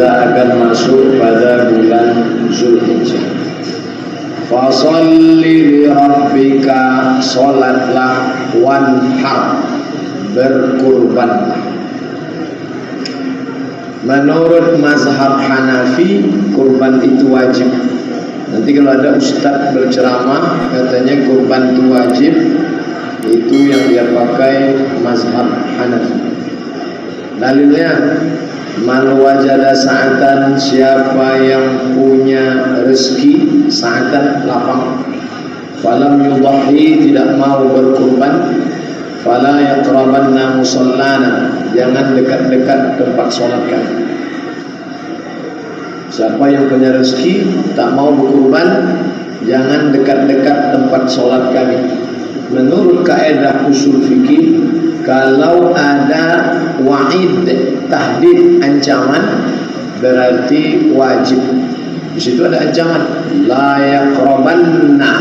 kita akan masuk pada bulan Zulhijjah. Fasalli li rabbika, salatlah, wanhar, berkurbanlah. Menurut mazhab Hanafi, kurban itu wajib. Nanti kalau ada ustadz berceramah katanya kurban itu wajib, itu yang dia pakai mazhab Hanafi. Dalilnya, man wajada sa'atan, siapa yang punya rezeki, sa'atan lapang, falam yudhi, tidak mau berkurban, fala yaqrabanna musallana, jangan dekat-dekat tempat sholat kami. Siapa yang punya rezeki tak mau berkurban, jangan dekat-dekat tempat sholat kami. Menurut kaidah usul fikih, kalau ada wa'id, tahdid, ancaman, berarti wajib. Di situ ada ancaman, la yaqrabanna,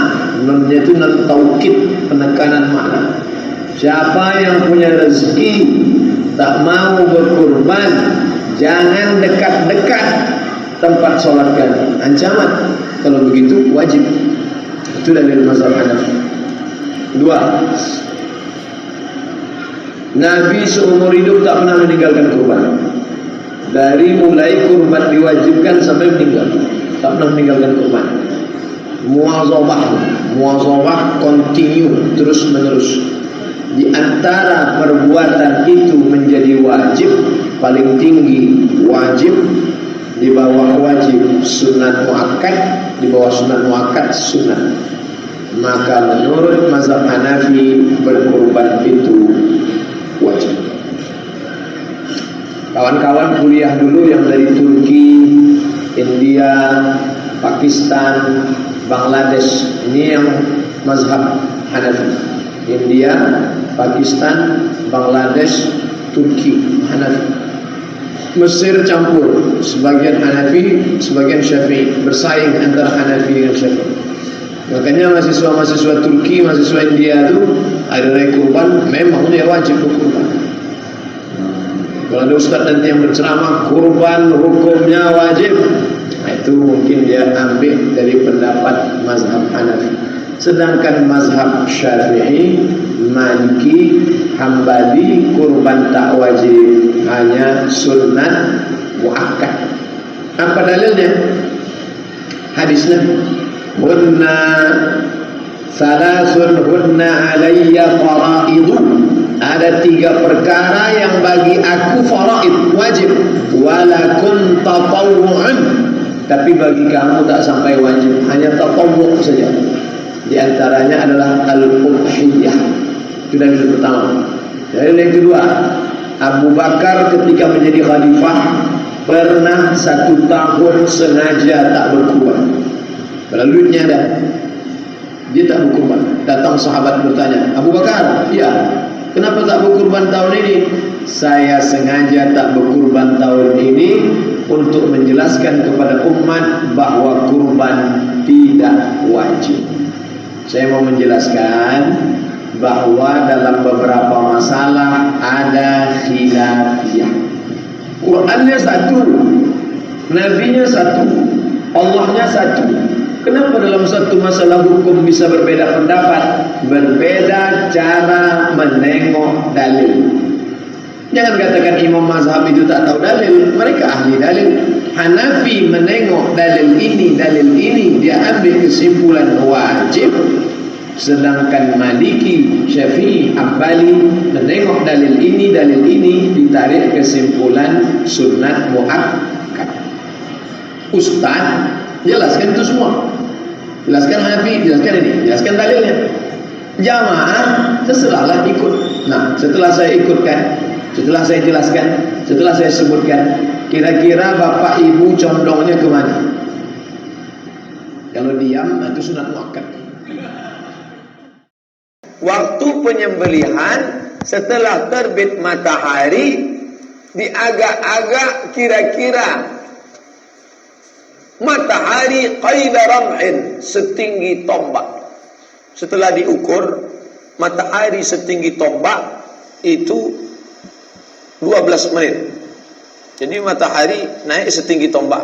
nunnya itu nun taukid, penekanan makna. Siapa yang punya rezeki tak mau berkurban, jangan dekat-dekat tempat sholat kami. Ancaman. Kalau begitu wajib. Itu dalil mazhab Hanafi. Dua, Nabi seumur hidup tak pernah meninggalkan kurban. Dari mulai kurban diwajibkan sampai meninggal, tak pernah meninggalkan kurban. Muwazabah continue, terus menerus. Di antara perbuatan itu menjadi wajib, paling tinggi wajib, di bawah wajib sunat muakkad, di bawah sunat muakkad sunat. Maka menurut mazhab Hanafi, berkurban itu wajib. Kawan-kawan kuliah dulu yang dari Turki, India, Pakistan, Bangladesh, ini yang mazhab Hanafi. India, Pakistan, Bangladesh, Turki, Hanafi. Mesir campur, sebagian Hanafi, sebagian Syafi'i, bersaing antara Hanafi dengan Syafi'i. Makanya mahasiswa-mahasiswa Turki, mahasiswa India itu hari raya kurban memang dia wajib berkurban. Kalau ada ustaz nanti yang berceramah kurban hukumnya wajib, nah, itu mungkin dia ambil dari pendapat mazhab Hanafi. Sedangkan mazhab Syafi'i, Maliki, Hambali, kurban tak wajib, hanya sunnat muakkad. Apa dalilnya? Hadisnya, hunna salasun hunna alayya faraidu, ada 3 perkara yang bagi aku faraid, wajib, walakum tatawwu'un, tapi bagi kamu tak sampai wajib, hanya tatawwu' saja. Di antaranya adalah al-udhiyah. Itu dalil pertama. Dalil yang kedua, Abu Bakar ketika menjadi khalifah pernah 1 tahun sengaja tak berkurban. Lalunya ada, dia tak berkurban. Datang sahabat bertanya, Abu Bakar, ya, kenapa tak berkurban tahun ini? Saya sengaja tak berkurban tahun ini untuk menjelaskan kepada umat bahwa kurban tidak wajib. Saya mau menjelaskan bahwa dalam beberapa masalah ada khilafiyah. Qurannya satu, Nabinya satu, Allahnya satu. Kenapa dalam satu masalah hukum bisa berbeda pendapat? Berbeda cara menengok dalil. Jangan katakan imam mazhab itu tak tahu dalil. Mereka ahli dalil. Hanafi menengok dalil ini, dia ambil kesimpulan wajib. Sedangkan Maliki, Syafi'i, Hambali menengok dalil ini, ditarik kesimpulan sunnat muakkad. Ustaz jelaskan itu semua. Jelaskan Hanafi, jelaskan ini, jelaskan dalilnya. Jamaah terserahlah ikut. Nah, setelah saya ikutkan, setelah saya jelaskan, setelah saya sebutkan, kira-kira bapak ibu condongnya kemana? Kalau diam, itu sunat muakkad. Waktu penyembelihan setelah terbit matahari, diagak-agak kira-kira matahari qaida ram'in, setinggi tombak. Setelah diukur matahari setinggi tombak itu 12 menit. Jadi matahari naik setinggi tombak,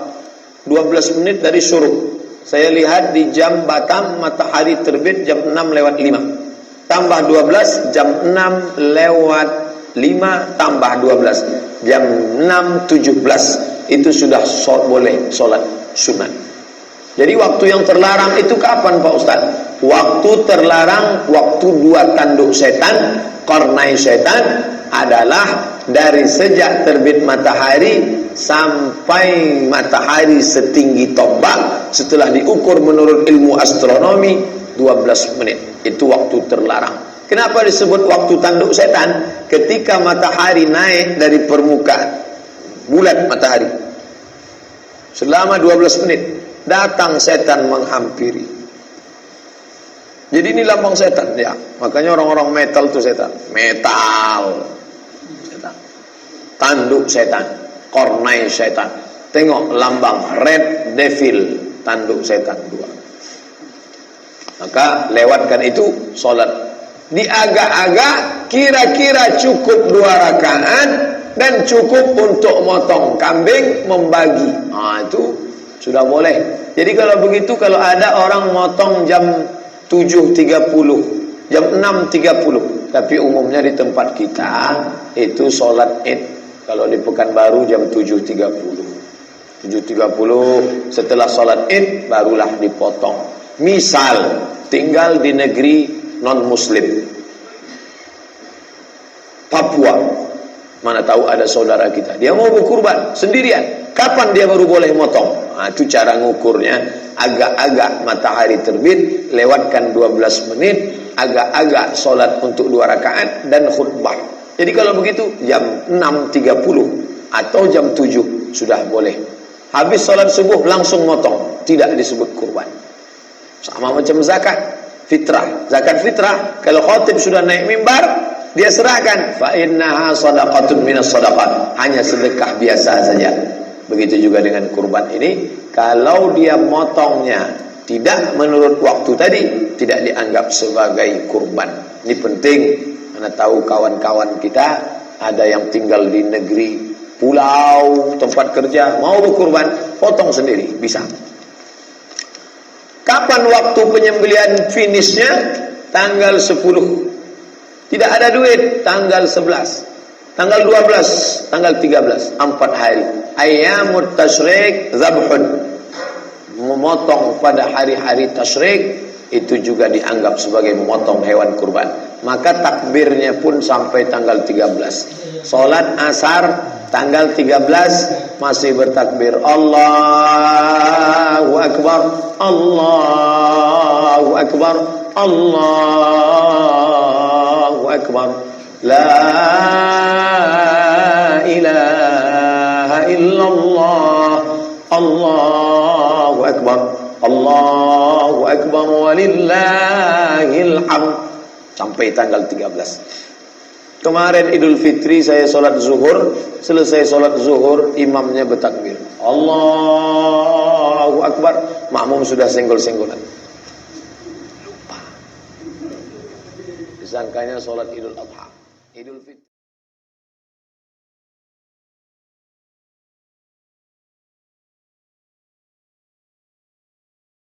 12 menit dari syuruk. Saya lihat di jam Batam matahari terbit jam 6:05. Tambah 12 jam 6:05 tambah 12 jam 6:17. Itu sudah boleh sholat sunat. Jadi waktu yang terlarang itu kapan Pak Ustaz? Waktu terlarang, waktu dua tanduk setan, kornai setan adalah dari sejak terbit matahari sampai matahari setinggi tombak. Setelah diukur menurut ilmu astronomi 12 menit. Itu waktu terlarang. Kenapa disebut waktu tanduk setan? Ketika matahari naik dari permukaan bulat matahari selama 12 menit, datang setan menghampiri. Jadi ini lambang setan ya. Makanya orang-orang metal itu setan. Metal. Setan. Tanduk setan. Kornai setan. Tengok lambang red devil, tanduk setan 2. Maka lewatkan itu sholat. Di agak-agak kira-kira cukup 2 rakaat dan cukup untuk motong kambing, membagi. Itu sudah boleh. Jadi kalau begitu, kalau ada orang motong jam 7.30, jam 6.30, tapi umumnya di tempat kita itu sholat id. Kalau di Pekanbaru jam 7.30, setelah sholat id barulah dipotong. Misal tinggal di negeri non muslim, Papua, mana tahu ada saudara kita, dia mau berkurban sendirian, kapan dia baru boleh motong? Itu cara ngukurnya. Agak-agak matahari terbit, lewatkan 12 menit, agak-agak sholat untuk 2 rakaat dan khutbah. Jadi kalau begitu jam 6.30 atau jam 7 sudah boleh. Habis sholat subuh langsung motong, tidak disebut kurban. Sama macam zakat fitrah. Zakat fitrah, kalau khatib sudah naik mimbar, dia serahkan, fa innaha shadaqatun minas shadaqat, hanya sedekah biasa saja. Begitu juga dengan kurban ini, kalau dia motongnya tidak menurut waktu tadi, tidak dianggap sebagai kurban. Ini penting. Karena tahu kawan-kawan kita ada yang tinggal di negeri pulau tempat kerja, mau berkurban, potong sendiri, bisa. Kapan waktu penyembelihan finishnya? Tanggal 10. Tidak ada duit, tanggal 11, tanggal 12, tanggal 13, 4 hari. Ayyamut tasyrik zabhun, memotong pada hari-hari tasyrik itu juga dianggap sebagai memotong hewan kurban. Maka takbirnya pun sampai tanggal 13. Salat asar tanggal 13 masih bertakbir, Allahu Akbar, Allahu Akbar, Allahu Akbar, la ilaha illallah, Allahu Akbar, Allahu Akbar, walillahil hamd, sampai tanggal 13. Kemarin Idul Fitri saya sholat zuhur, selesai sholat zuhur imamnya bertakbir, Allahu Akbar, makmum sudah senggol-senggolan, lupa, disangkanya sholat Idul Adha. Idul Fitri